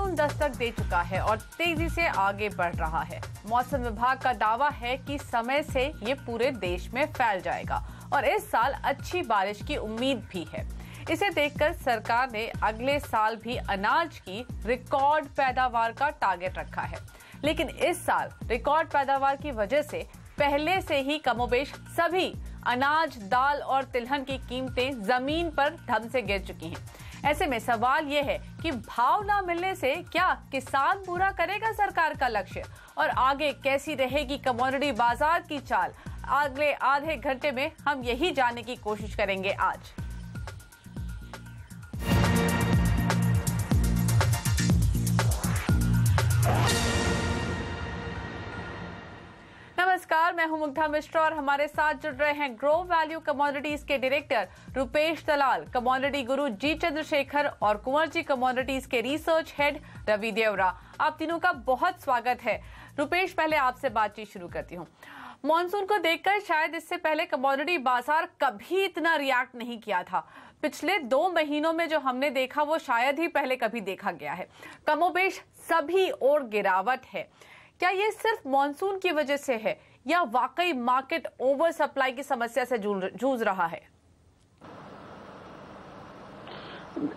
Monsoon Dastak दे चुका है और तेजी से आगे बढ़ रहा है। मौसम विभाग का दावा है कि समय से ये पूरे देश में फैल जाएगा और इस साल अच्छी बारिश की उम्मीद भी है। इसे देखकर सरकार ने अगले साल भी अनाज की रिकॉर्ड पैदावार का टारगेट रखा है। लेकिन इस साल रिकॉर्ड पैदावार की वजह से पहले से ही कमोबेश सभी अनाज, दाल और तिलहन की कीमतें जमीन पर धम से गिर चुकी हैं। ऐसे में सवाल यह है कि भाव ना मिलने से क्या किसान पूरा करेगा सरकार का लक्ष्य और आगे कैसी रहेगी कमोडिटी बाजार की चाल। अगले आधे घंटे में हम यही जानने की कोशिश करेंगे आज। नमस्कार, मैं हूं मुग्धा मिश्रा और हमारे साथ जुड़ रहे हैं ग्रो वैल्यू कमोडिटीज के डायरेक्टर रुपेश दलाल, कमोडिटी गुरु जी चंद्रशेखर और कुंवर जी कमोडिटीज के रिसर्च हेड रवि देवरा। आप तीनों का बहुत स्वागत है। रुपेश, पहले आपसे बातचीत शुरू करती हूं। मॉनसून को देखकर शायद इससे पहले कमोडिटी बाजार कभी इतना रिएक्ट नहीं किया था। पिछले 2 महीनों में जो हमने देखा वो शायद ही पहले कभी देखा गया है। कमोबेश सभी और गिरावट है। क्या ये सिर्फ मॉनसून की वजह से है या वाकई मार्केट ओवर सप्लाई की समस्या से जूझ रहा है?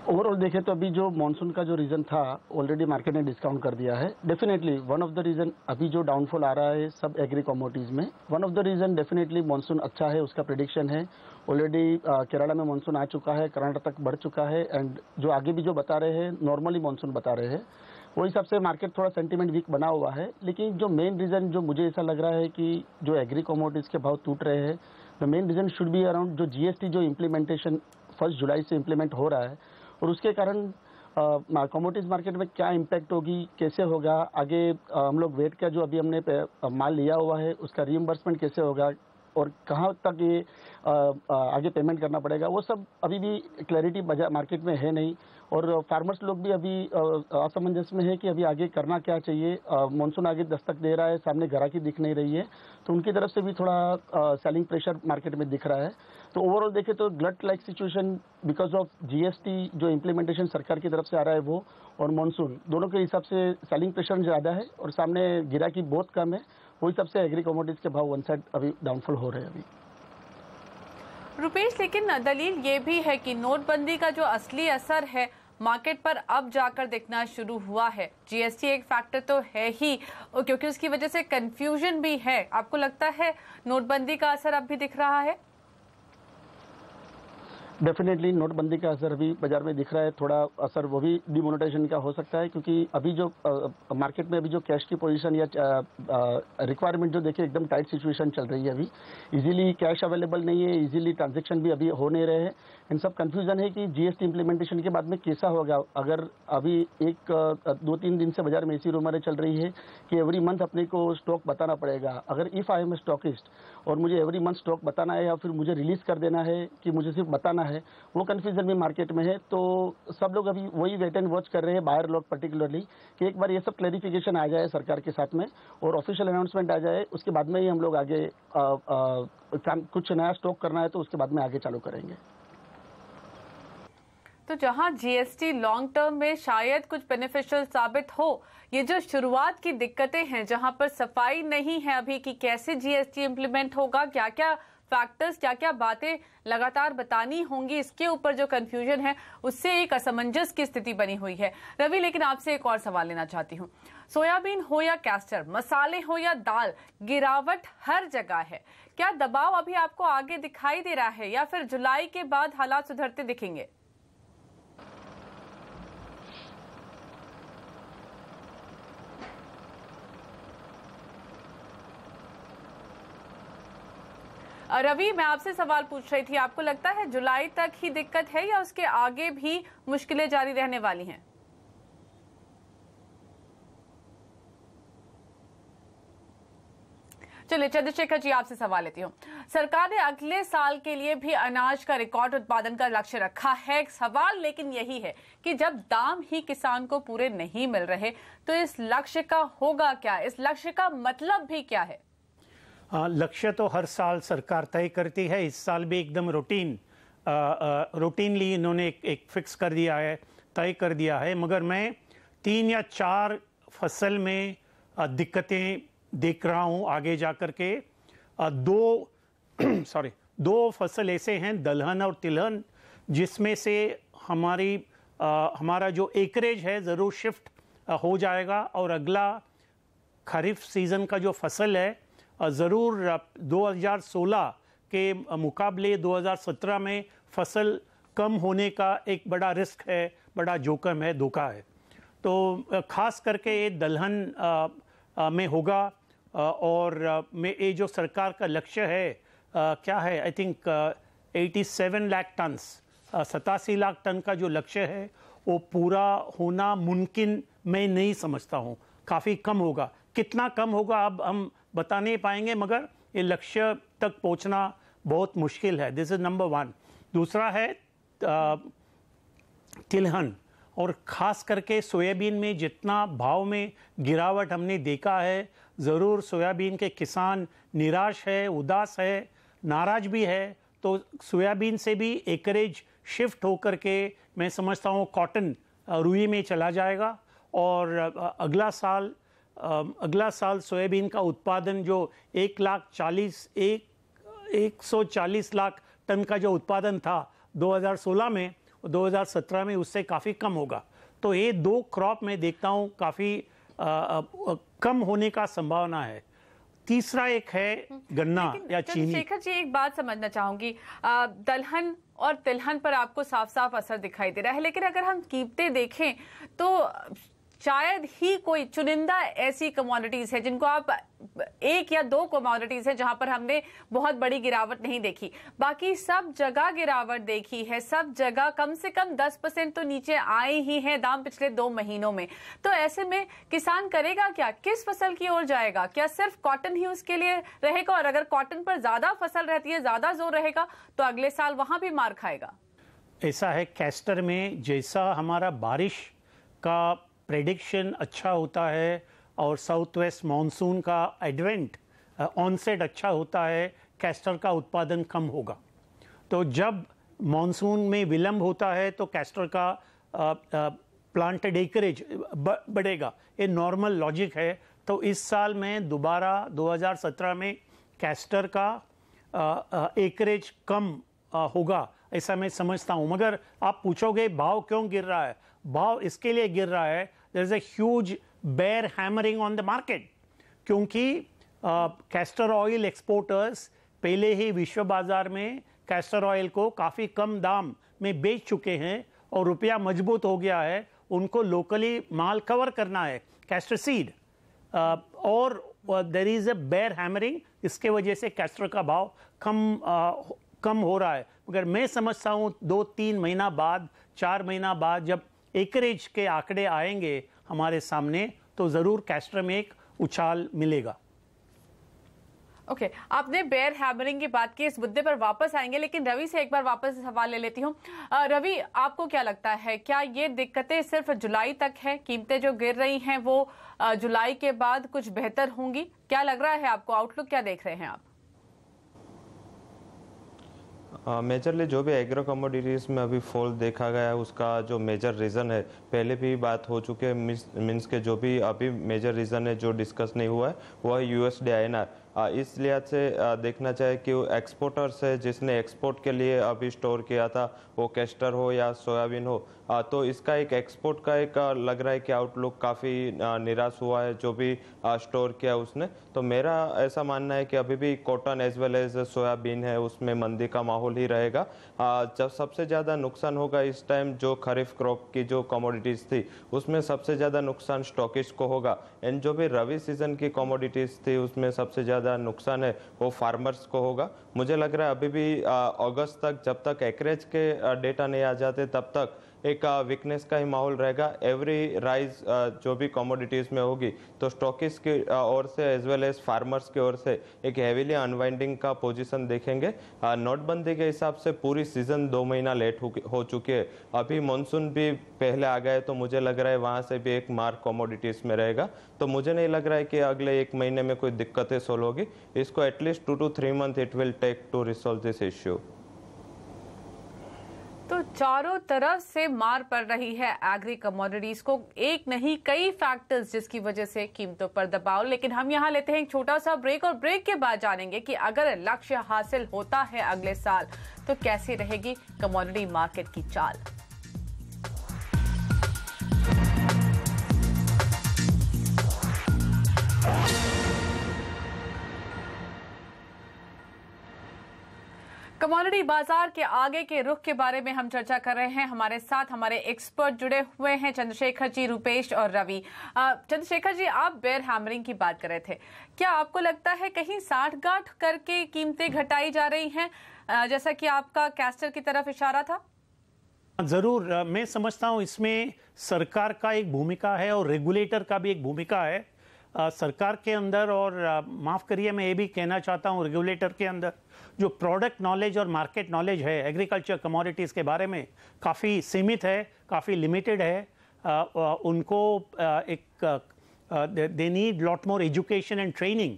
ओवरऑल देखें तो अभी जो मॉनसून का जो रीजन था ऑलरेडी मार्केट ने डिस्काउंट कर दिया है। Definitely one of the reason अभी जो डाउनफॉल आ रहा है सब एग्री कमोडिटीज में, one of the reason definitely monsoon अच्छा है, उसका प्रेडिक्शन है। ऑलरेडी केरला में मॉनसून आ चुका है, कर्नाटक तक बढ़ चुका है एंड जो आगे भी जो बता रहे हैं नॉर्मली मॉनसून बता रहे हैं, वो हिसाब से मार्केट थोड़ा सेंटीमेंट वीक बना हुआ है। लेकिन जो मेन रीजन जो मुझे ऐसा लग रहा है कि जो एग्री कमोडिटीज के भाव टूट रहे हैं, the main reason should be around जो जीएसटी जो इम्प्लीमेंटेशन 1 जुलाई से इम्प्लीमेंट हो रहा है और उसके कारण कमोडिटीज मार्केट में क्या इम्पैक्ट होगी, कैसे होगा आगे। हम लोग वेट का जो अभी हमने माल लिया हुआ है उसका रीइंबर्समेंट कैसे होगा और कहाँ तक ये आगे पेमेंट करना पड़ेगा, वो सब अभी भी क्लैरिटी बाजार मार्केट में है नहीं। और फार्मर्स लोग भी अभी असमंजस में है कि अभी आगे करना क्या चाहिए। मॉनसून आगे दस्तक दे रहा है, सामने ग्राहकी दिख नहीं रही है, तो उनकी तरफ से भी थोड़ा सेलिंग प्रेशर मार्केट में दिख रहा है। तो ओवरऑल देखें तो glut like situation because of GST जो इम्प्लीमेंटेशन सरकार की तरफ से आ रहा है वो और मॉनसून दोनों के हिसाब से सेलिंग प्रेशर ज़्यादा है और सामने गिराकी बहुत कम है। वो हिसाब से एग्री कमोडिटीज के भाव वन साइड अभी डाउनफॉल हो रहे हैं अभी। रुपेश, लेकिन दलील ये भी है कि नोटबंदी का जो असली असर है मार्केट पर अब जाकर दिखना शुरू हुआ है। जीएसटी एक फैक्टर तो है ही, क्योंकि उसकी वजह से कंफ्यूजन भी है। आपको लगता है नोटबंदी का असर अब भी दिख रहा है? डेफिनेटली नोटबंदी का असर अभी बाजार में दिख रहा है। थोड़ा असर वो भी डिमोनेटाइजेशन का हो सकता है, क्योंकि अभी जो मार्केट में अभी जो कैश की पोजीशन या रिक्वायरमेंट जो देखिए एकदम टाइट सिचुएशन चल रही है। अभी इजीली कैश अवेलेबल नहीं है, इजीली ट्रांजैक्शन भी अभी हो नहीं रहे हैं। इन सब कंफ्यूजन है कि जीएसटी इंप्लीमेंटेशन के बाद में कैसा होगा। अगर अभी 2-3 दिन से बाजार में ऐसी रूमरें चल रही है कि एवरी मंथ अपने को स्टॉक बताना पड़ेगा। अगर if I am a stockist और मुझे एवरी मंथ स्टॉक बताना है या फिर मुझे रिलीज कर देना है कि मुझे सिर्फ बताना है, वो कंफ्यूजन भी मार्केट में है। तो सब लोग अभी वही वेट एंड वॉच कर रहे हैं, बायर लोग पर्टिकुलरली, कि एक बार ये सब क्लैरिफिकेशन आ जाए सरकार के साथ में और ऑफिशियल अनाउंसमेंट आ जाए, उसके बाद में ही हम लोग आगे कुछ नया स्टॉक करना है तो उसके बाद में आगे चालू करेंगे। तो जहां जीएसटी लॉन्ग टर्म में शायद कुछ बेनिफिशियल साबित हो, ये जो शुरुआत की दिक्कतें हैं जहां पर सफाई नहीं है अभी कि कैसे जीएसटी इंप्लीमेंट होगा, क्या क्या फैक्टर्स, क्या क्या बातें लगातार बतानी होंगी, इसके ऊपर जो कंफ्यूजन है उससे एक असमंजस की स्थिति बनी हुई है। रवि, लेकिन आपसे एक और सवाल लेना चाहती हूँ। सोयाबीन हो या कैस्टर, मसाले हो या दाल, गिरावट हर जगह है। क्या दबाव अभी आपको आगे दिखाई दे रहा है या फिर जुलाई के बाद हालात सुधरते दिखेंगे? रवि, मैं आपसे सवाल पूछ रही थी, आपको लगता है जुलाई तक ही दिक्कत है या उसके आगे भी मुश्किलें जारी रहने वाली हैं? चलिए चंद्रशेखर जी, आपसे सवाल लेती हूँ। सरकार ने अगले साल के लिए भी अनाज का रिकॉर्ड उत्पादन का लक्ष्य रखा है। सवाल लेकिन यही है कि जब दाम ही किसान को पूरे नहीं मिल रहे तो इस लक्ष्य का होगा क्या, इस लक्ष्य का मतलब भी क्या है? लक्ष्य तो हर साल सरकार तय करती है। इस साल भी एकदम रूटीनली इन्होंने एक फिक्स कर दिया है, तय कर दिया है। मगर मैं 3 या 4 फसल में दिक्कतें देख रहा हूँ आगे जा कर के। दो फसल ऐसे हैं, दलहन और तिलहन, जिसमें से हमारा जो एकरेज है ज़रूर शिफ्ट हो जाएगा और अगला खरीफ सीज़न का जो फसल है ज़रूर 2016 के मुकाबले 2017 में फसल कम होने का एक बड़ा रिस्क है, बड़ा जोखिम है, धोखा है। तो ख़ास करके ये दलहन में होगा। और में ये जो सरकार का लक्ष्य है क्या है, I think 87 lakh ton, 87 lakh ton का जो लक्ष्य है वो पूरा होना मुमकिन मैं नहीं समझता हूँ। काफ़ी कम होगा, कितना कम होगा अब हम बता नहीं पाएंगे, मगर ये लक्ष्य तक पहुँचना बहुत मुश्किल है। This is number 1। दूसरा है तिलहन, और ख़ास करके सोयाबीन में जितना भाव में गिरावट हमने देखा है, ज़रूर सोयाबीन के किसान निराश है, उदास है, नाराज़ भी है। तो सोयाबीन से भी एकरेज शिफ्ट होकर के मैं समझता हूँ कॉटन रुई में चला जाएगा। और अगला साल सोयाबीन का उत्पादन जो 140 लाख टन का जो उत्पादन था 2016 में, 2017 में उससे काफ़ी कम होगा। तो ये 2 क्रॉप में देखता हूँ काफ़ी कम होने का संभावना है। तीसरा एक है गन्ना या चीनी। शेखर जी, एक बात समझना चाहूंगी, दलहन और तिलहन पर आपको साफ साफ असर दिखाई दे रहा है, लेकिन अगर हम कीमतें देखें तो शायद ही कोई चुनिंदा ऐसी कमोडिटीज है जिनको आप 1 या 2 कमोडिटीज है जहां पर हमने बहुत बड़ी गिरावट नहीं देखी। बाकी सब जगह गिरावट देखी है, सब जगह कम से कम 10% तो नीचे आए ही हैं दाम पिछले 2 महीनों में। तो ऐसे में किसान करेगा क्या, किस फसल की ओर जाएगा? क्या सिर्फ कॉटन ही उसके लिए रहेगा? और अगर कॉटन पर ज्यादा फसल रहती है, ज्यादा जोर रहेगा, तो अगले साल वहां भी मार खाएगा। ऐसा है, कैस्टर में जैसा हमारा बारिश का प्रेडिक्शन अच्छा होता है और साउथ वेस्ट मानसून का एडवेंट ऑनसेट अच्छा होता है, कैस्टर का उत्पादन कम होगा। तो जब मानसून में विलंब होता है तो कैस्टर का प्लांटेड एकरेज बढ़ेगा, ये नॉर्मल लॉजिक है। तो इस साल में दोबारा 2017 में कैस्टर का एकरेज कम होगा, ऐसा मैं समझता हूँ। मगर आप पूछोगे भाव क्यों गिर रहा है? भाव इसके लिए गिर रहा है, there is a huge bear hammering on the market, क्योंकि कैस्टर ऑयल एक्सपोर्टर्स पहले ही विश्व बाजार में कैस्टर ऑयल को काफ़ी कम दाम में बेच चुके हैं और रुपया मजबूत हो गया है। उनको लोकली माल कवर करना है, कैस्टर सीड, और there is a bear hammering, इसके वजह से कैस्टर का भाव कम हो रहा है। मगर मैं समझता हूँ 2-3 महीना बाद, 4 महीना बाद जब एकरेज के आंकड़े आएंगे हमारे सामने, तो ज़रूर कैस्टर में एक उछाल मिलेगा। ओके, आपने बेयर हैमरिंग की बात की, इस मुद्दे पर वापस आएंगे, लेकिन रवि से एक बार वापस सवाल ले लेती हूँ। रवि, आपको क्या लगता है, क्या ये दिक्कतें सिर्फ जुलाई तक है? कीमतें जो गिर रही हैं वो जुलाई के बाद कुछ बेहतर होंगी? क्या लग रहा है आपको, आउटलुक क्या देख रहे हैं आप? मेजरली जो भी एग्रो कमोडिटीज़ में अभी फॉल देखा गया है उसका जो मेजर रीज़न है, पहले भी बात हो चुके हैं, मीन्स के जो भी अभी मेजर रीज़न है जो डिस्कस नहीं हुआ है वो है USD INR। इस लिहाज से देखना चाहिए कि एक्सपोर्टर्स है जिसने एक्सपोर्ट के लिए अभी स्टोर किया था, वो कैस्टर हो या सोयाबीन हो, तो इसका एक एक्सपोर्ट का एक लग रहा है कि आउटलुक काफ़ी निराश हुआ है जो भी स्टोर किया उसने। तो मेरा ऐसा मानना है कि अभी भी cotton as well as soybean है उसमें मंदी का माहौल ही रहेगा। जब सबसे ज़्यादा नुकसान होगा इस टाइम जो खरीफ क्रॉप की जो कमोडिटीज़ थी उसमें सबसे ज़्यादा नुकसान स्टॉकिस्ट को होगा, एंड जो भी रबी सीजन की कमोडिटीज़ थी उसमें सबसे ज़्यादा नुकसान है वो फार्मर्स को होगा। मुझे लग रहा है अभी भी अगस्त तक जब तक एकरेज के डेटा नहीं आ जाते तब तक एक वीकनेस का ही माहौल रहेगा। एवरी राइज जो भी कमोडिटीज़ में होगी तो स्टॉकिस्ट की ओर से एज वेल एज फार्मर्स की ओर से एक हेवीली अनवाइंडिंग का पोजीशन देखेंगे। नोटबंदी के हिसाब से पूरी सीजन 2 महीना लेट हो चुकी है, अभी मानसून भी पहले आ गए, तो मुझे लग रहा है वहाँ से भी एक मार कमोडिटीज़ में रहेगा। तो मुझे नहीं लग रहा है कि अगले 1 महीने में कोई दिक्कतें सोल्व होगी। इसको at least 2 to 3 months it will take to resolve this issue. तो चारों तरफ से मार पड़ रही है एग्री कमोडिटीज को, एक नहीं कई फैक्टर्स जिसकी वजह से कीमतों पर दबाव। लेकिन हम यहां लेते हैं एक छोटा सा ब्रेक और ब्रेक के बाद जानेंगे कि अगर लक्ष्य हासिल होता है अगले साल तो कैसी रहेगी कमोडिटी मार्केट की चाल। कमोडिटी बाजार के आगे के रुख के बारे में हम चर्चा कर रहे हैं। हमारे साथ हमारे एक्सपर्ट जुड़े हुए हैं, चंद्रशेखर जी, रुपेश और रवि। चंद्रशेखर जी, आप बेयर हैमरिंग की बात कर रहे थे, क्या आपको लगता है कहीं साठगांठ करके कीमतें घटाई जा रही हैं, जैसा कि आपका कैस्टर की तरफ इशारा था? जरूर, मैं समझता हूं इसमें सरकार का एक भूमिका है और रेगुलेटर का भी एक भूमिका है। सरकार के अंदर और माफ़ करिए मैं ये भी कहना चाहता हूँ रेगुलेटर के अंदर जो प्रोडक्ट नॉलेज और मार्केट नॉलेज है एग्रीकल्चर कमोडिटीज़ के बारे में काफ़ी सीमित है, काफ़ी लिमिटेड है। उनको they need lot more education and training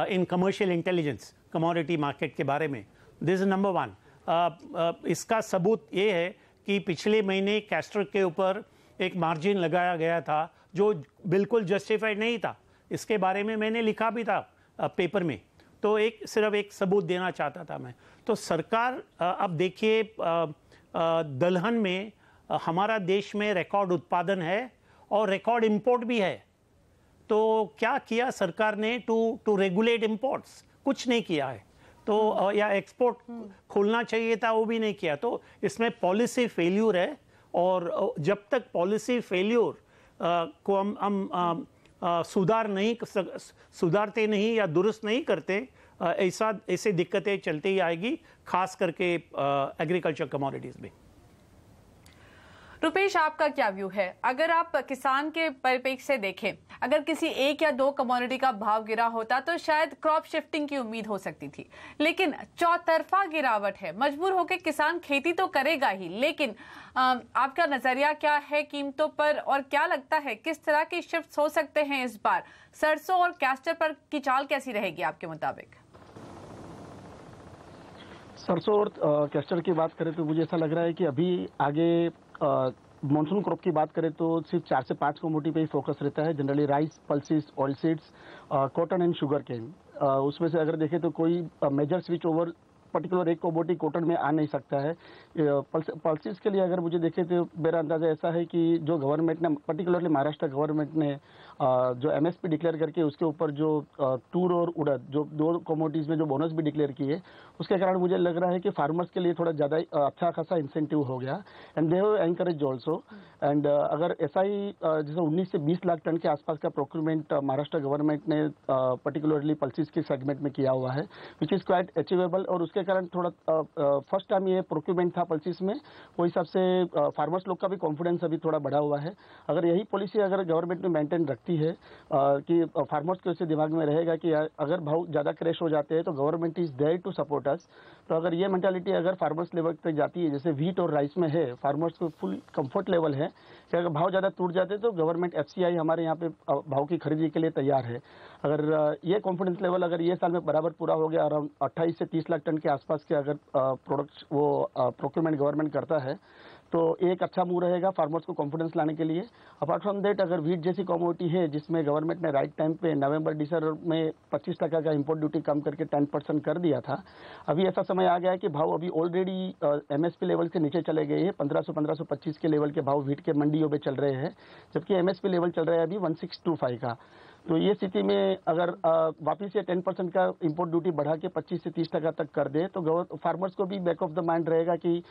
in commercial intelligence commodity market के बारे में। This is number one. इसका सबूत ये है कि पिछले महीने कैस्टर के ऊपर एक मार्जिन लगाया गया था जो बिल्कुल जस्टिफाइड नहीं था। इसके बारे में मैंने लिखा भी था पेपर में, तो सिर्फ एक सबूत देना चाहता था मैं। तो सरकार अब देखिए दलहन में हमारा देश में रिकॉर्ड उत्पादन है और रिकॉर्ड इंपोर्ट भी है। तो क्या किया सरकार ने टू रेगुलेट इंपोर्ट्स? कुछ नहीं किया है। तो या एक्सपोर्ट खोलना चाहिए था, वो भी नहीं किया। तो इसमें पॉलिसी फेल्यूर है और जब तक पॉलिसी फेल्यूर को हम सुधारते नहीं या दुरुस्त नहीं करते, ऐसे दिक्कतें चलती ही आएगी, खास करके एग्रीकल्चर कमोडिटीज में। रुपेश, आपका क्या व्यू है? अगर आप किसान के परिप्रेक्ष्य से देखें, अगर किसी एक या दो कमोडिटी का भाव गिरा होता तो शायद क्रॉप शिफ्टिंग की उम्मीद हो सकती थी, लेकिन चौतरफा गिरावट है। मजबूर होकर किसान खेती तो करेगा ही, लेकिन आपका नजरिया क्या है कीमतों पर और क्या लगता है किस तरह की शिफ्ट हो सकते हैं इस बार? सरसों और कैस्टर पर की चाल कैसी रहेगी आपके मुताबिक? सरसों और कैस्टर की बात करें तो मुझे ऐसा लग रहा है कि अभी आगे मॉनसून क्रॉप की बात करें तो सिर्फ 4 से 5 कमोडिटी पे ही फोकस रहता है। Generally rice, pulses, oil seeds, cotton and sugar cane. उसमें से अगर देखें तो कोई मेजर स्विच ओवर पर्टिकुलर एक कमोडिटी कॉटन में आ नहीं सकता है। पल्सेस के लिए अगर मुझे देखें तो मेरा अंदाजा ऐसा है कि जो गवर्नमेंट ने, पर्टिकुलरली महाराष्ट्र गवर्नमेंट ने जो एमएसपी डिक्लेयर करके उसके ऊपर जो तूर और उड़द, जो 2 कमोडिटीज में जो बोनस भी डिक्लेयर किए, उसके कारण मुझे लग रहा है कि फार्मर्स के लिए थोड़ा ज़्यादा अच्छा खासा इंसेंटिव हो गया and they have encourage also. And अगर ऐसा ही जैसे 19 से 20 लाख टन के आसपास का प्रोक्यूरमेंट महाराष्ट्र गवर्नमेंट ने पर्टिकुलरली पल्सेस के सेगमेंट में किया हुआ है, विच इज़ क्वाइट अचीवेबल। और उसके कारण थोड़ा फर्स्ट टाइम ये प्रोक्यूरमेंट था पल्सेस में, वो हिसाब से फार्मर्स लोग का भी कॉन्फिडेंस अभी थोड़ा बढ़ा हुआ है। अगर यही पॉलिसी अगर गवर्नमेंट ने मेंटेन रखती है कि फार्मर्स के उससे दिमाग में रहेगा कि अगर भाव ज़्यादा क्रैश हो जाते हैं तो government is there to support us. तो अगर ये मेंटालिटी अगर फार्मर्स लेवल तक जाती है, जैसे व्हीट और राइस में है, फार्मर्स को फुल कंफर्ट लेवल है कि अगर भाव ज़्यादा टूट जाते तो गवर्नमेंट एफसीआई हमारे यहाँ पे भाव की खरीदी के लिए तैयार है। अगर ये कॉन्फिडेंस लेवल अगर ये साल में बराबर पूरा हो गया, अराउंड 28 से 30 लाख टन के आसपास के अगर प्रोडक्ट्स वो प्रोक्यूरमेंट गवर्नमेंट करता है तो एक अच्छा मूव रहेगा फार्मर्स को कॉन्फिडेंस लाने के लिए। अपार्ट फ्रॉम दैट, अगर व्हीट जैसी कमोडिटी है जिसमें गवर्नमेंट ने राइट टाइम पे नवंबर दिसंबर में 25% का इंपोर्ट ड्यूटी कम करके 10% कर दिया था, अभी ऐसा समय आ गया है कि भाव अभी ऑलरेडी एमएसपी लेवल से नीचे चले गए हैं। 1500-1525 के लेवल के भाव व्हीट के मंडियों में चल रहे हैं, जबकि एमएसपी लेवल चल रहा है अभी 1625 का। तो ये स्थिति में अगर वापिस ये 10% का इंपोर्ट ड्यूटी बढ़ा के 25 से 30% तक कर दे तो फार्मर्स को भी बैक ऑफ द माइंड रहेगा कि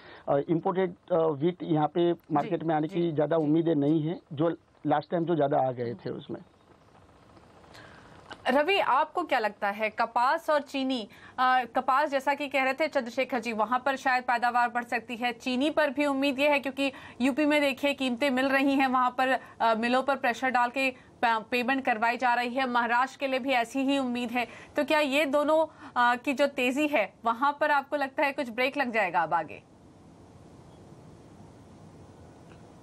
इंपोर्टेड व्हीट यहाँ पे मार्केट में आने की ज़्यादा उम्मीदें नहीं है, जो लास्ट टाइम जो ज़्यादा आ गए थे उसमें। रवि, आपको क्या लगता है कपास और चीनी? कपास जैसा कि कह रहे थे चंद्रशेखर जी, वहां पर शायद पैदावार बढ़ सकती है। चीनी पर भी उम्मीद ये है क्योंकि यूपी में देखिए कीमतें मिल रही हैं, वहां पर मिलों पर प्रेशर डाल के पेमेंट करवाई जा रही है। महाराष्ट्र के लिए भी ऐसी ही उम्मीद है। तो क्या ये दोनों की जो तेजी है वहां पर आपको लगता है कुछ ब्रेक लग जाएगा अब आगे?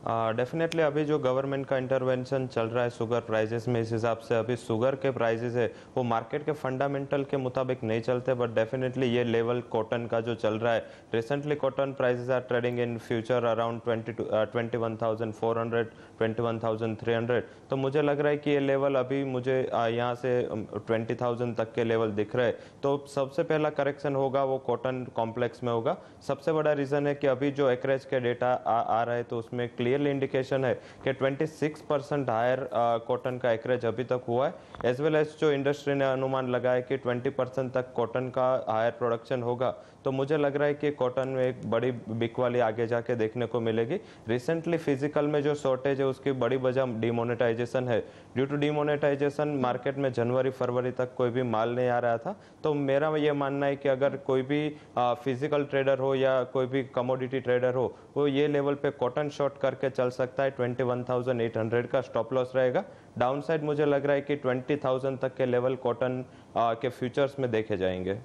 डेफिनेटली अभी जो गवर्नमेंट का इंटरवेंशन चल रहा है शुगर प्राइजेस में, इस हिसाब से अभी शुगर के प्राइजेस है वो मार्केट के फंडामेंटल के मुताबिक नहीं चलते, बट डेफिनेटली ये लेवल कॉटन का जो चल रहा है, recently cotton prices are trading in future around 21,400 21,300, तो मुझे लग रहा है कि ये लेवल अभी मुझे यहाँ से 20,000 तक के लेवल दिख रहे हैं। तो सबसे पहला करेक्शन होगा वो कॉटन कॉम्प्लेक्स में होगा। सबसे बड़ा रीज़न है कि अभी जो एकरेज के डेटा आ रहा है तो उसमें क्लियरली इंडिकेशन है कि 26% हायर कॉटन का एकरेज अभी तक हुआ है, एज वेल एज जो इंडस्ट्री ने अनुमान लगाया कि 20% तक कॉटन का हायर प्रोडक्शन होगा। तो मुझे लग रहा है कि कॉटन में एक बड़ी बिकवाली आगे जाके देखने को मिलेगी। रिसेंटली फिजिकल में जो शॉर्टेज है उसकी बड़ी वजह डिमोनेटाइजेशन है। ड्यू टू डिमोनेटाइजेशन मार्केट में जनवरी फरवरी तक कोई भी माल नहीं आ रहा था। तो मेरा ये मानना है कि अगर कोई भी फिजिकल ट्रेडर हो या कोई भी कमोडिटी ट्रेडर हो वो ये लेवल पे कॉटन शॉर्ट करके चल सकता है। 21,800 का स्टॉप लॉस रहेगा। डाउन साइड मुझे लग रहा है कि 20,000 तक के लेवल कॉटन के फ्यूचर्स में देखे जाएंगे।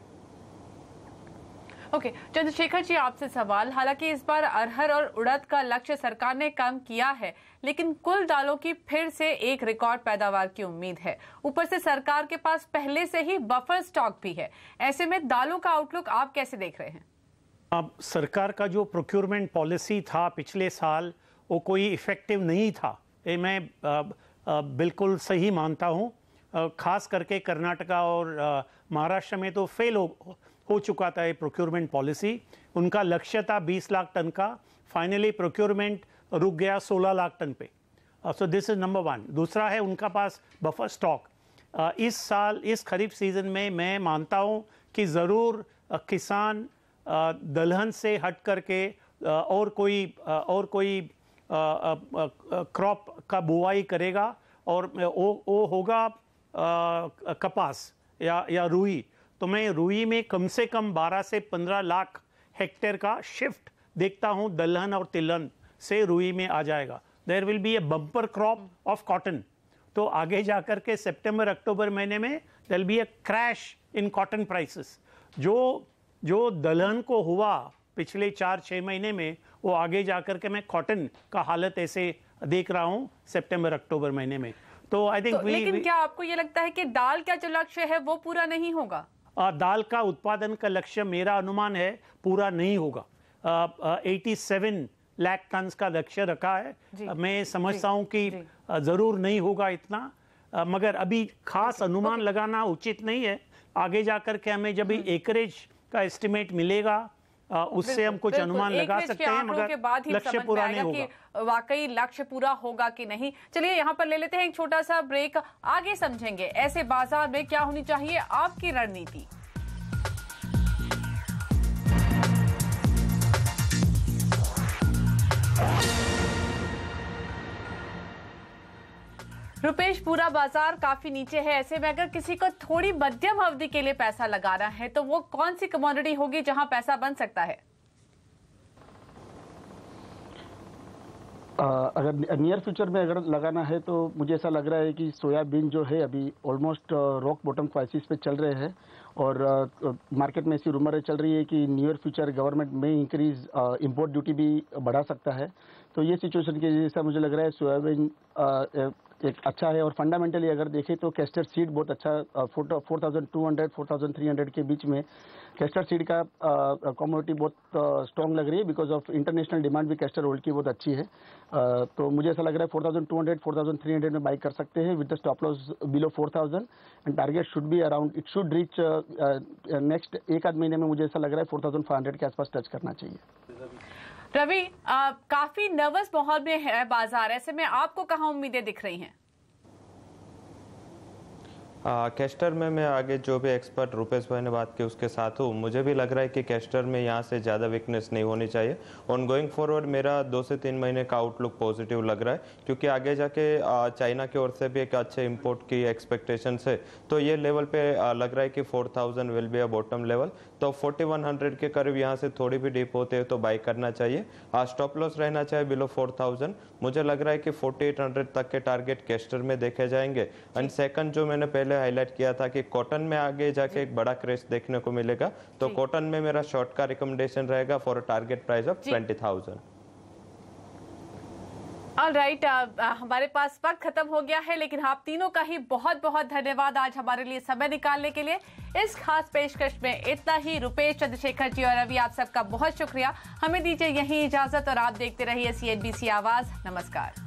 ओके, चंद्रशेखर जी आपसे सवाल, हालांकि इस बार अरहर और उड़द का लक्ष्य सरकार ने कम किया है, लेकिन कुल दालों की फिर से एक रिकॉर्ड पैदावार की उम्मीद है। ऊपर से सरकार के पास पहले से ही बफर स्टॉक भी है। ऐसे में दालों का आउटलुक आप कैसे देख रहे हैं? अब सरकार का जो प्रोक्योरमेंट पॉलिसी था पिछले साल वो कोई इफेक्टिव नहीं था, ये मैं बिल्कुल सही मानता हूँ। खास करके कर्नाटका और महाराष्ट्र में तो फेल हो चुका था ये प्रोक्योरमेंट पॉलिसी। उनका लक्ष्य था 20 लाख टन का, फाइनली प्रोक्योरमेंट रुक गया 16 लाख टन पे। So this is number one. दूसरा है उनका पास बफर स्टॉक। इस साल इस खरीफ सीजन में मैं मानता हूँ कि ज़रूर किसान दलहन से हट करके और कोई क्रॉप का बुआई करेगा और वो होगा कपास या रुई। तो मैं रुई में कम से कम 12 से 15 लाख हेक्टेयर का शिफ्ट देखता हूं, दलहन और तिलहन से रुई में आ जाएगा। There will be a bumper crop of cotton. तो आगे जाकर के सितंबर अक्टूबर महीने में there will be a crash in cotton prices. जो दलहन को हुआ पिछले 4-6 महीने में, वो आगे जाकर के मैं कॉटन का हालत ऐसे देख रहा हूं सितंबर अक्टूबर महीने में। तो आई थिंक लेकिन क्या आपको ये लगता है कि दाल का जो लक्ष्य है वो पूरा नहीं होगा? दाल का उत्पादन का लक्ष्य मेरा अनुमान है पूरा नहीं होगा। 87 लाख टन का लक्ष्य रखा है। मैं समझता हूं कि जरूर नहीं होगा इतना, मगर अभी खास अनुमान लगाना उचित नहीं है। आगे जाकर के हमें जब एकरेज का एस्टिमेट मिलेगा उससे हम कुछ अनुमान लगा सकते हैं, मगर लक्ष्य पूरा नहीं होगा। वाकई लक्ष्य पूरा होगा कि नहीं। चलिए यहाँ पर ले लेते हैं एक छोटा सा ब्रेक, आगे समझेंगे ऐसे बाजार में क्या होनी चाहिए आपकी रणनीति। रुपेश, पूरा बाजार काफी नीचे है। ऐसे में अगर किसी को थोड़ी मध्यम अवधि के लिए पैसा लगाना है तो वो कौन सी कमोडिटी होगी जहां पैसा बन सकता है? अगर नियर फ्यूचर में अगर लगाना है तो मुझे ऐसा लग रहा है कि सोयाबीन जो है अभी ऑलमोस्ट रॉक बॉटम क्राइसिस पे चल रहे हैं और मार्केट में ऐसी रूमर चल रही है कि नियर फ्यूचर गवर्नमेंट में इंक्रीज इंपोर्ट ड्यूटी भी बढ़ा सकता है। तो ये सिचुएशन के जैसा मुझे लग रहा है सोयाबीन एक अच्छा है। और फंडामेंटली अगर देखें तो कैस्टर सीड बहुत अच्छा 4,200 4,300 के बीच में कैस्टर सीड का कमोडिटी बहुत स्ट्रॉन्ग लग रही है बिकॉज ऑफ इंटरनेशनल डिमांड भी कैस्टर ऑयल की बहुत अच्छी है। तो मुझे ऐसा लग रहा है 4,200 4,300 में बाई कर सकते हैं with the stop loss below 4,000 and target should be around it should reach next एक आध महीने में मुझे ऐसा लग रहा है 4,500 के आसपास टच करना चाहिए। रवि, काफी नर्वस माहौल में है बाजार, ऐसे में आपको कहाँ उम्मीदें दिख रही हैं? कैस्टर में मैं आगे जो भी एक्सपर्ट रुपेश भाई ने बात की उसके साथ हूँ। मुझे भी लग रहा है कि कैस्टर में यहाँ से ज़्यादा वीकनेस नहीं होनी चाहिए। ऑन गोइंग फॉरवर्ड मेरा 2 से 3 महीने का आउटलुक पॉजिटिव लग रहा है, क्योंकि आगे जाके चाइना की ओर से भी एक अच्छे इंपोर्ट की एक्सपेक्टेशन है। तो ये लेवल पे लग रहा है कि 4,000 will be a bottom level. तो 4,100 के करीब यहाँ से थोड़ी भी डीप होते हैं तो बाई करना चाहिए। स्टॉप लॉस रहना चाहिए बिलो 4,000। मुझे लग रहा है कि 4,800 तक के टारगेट कैस्टर में देखे जाएंगे। एंड सेकंड जो मैंने पहले हाईलाइट किया था कि कॉटन में आगे जाके एक बड़ा क्रेश देखने को मिलेगा, तो कॉटन में मेरा शॉर्ट का रिकमेंडेशन रहेगा for a target price of 20,000। Alright, हमारे पास वक्त खत्म हो गया है, लेकिन आप तीनों का ही बहुत बहुत धन्यवाद आज हमारे लिए समय निकालने के लिए। इस खास पेशकश में इतना ही। रुपेश, चंद्रशेखर जी और रवि, आप सबका बहुत शुक्रिया। हमें दीजिए यही इजाजत और आप देखते रहिए CNBC आवाज। नमस्कार।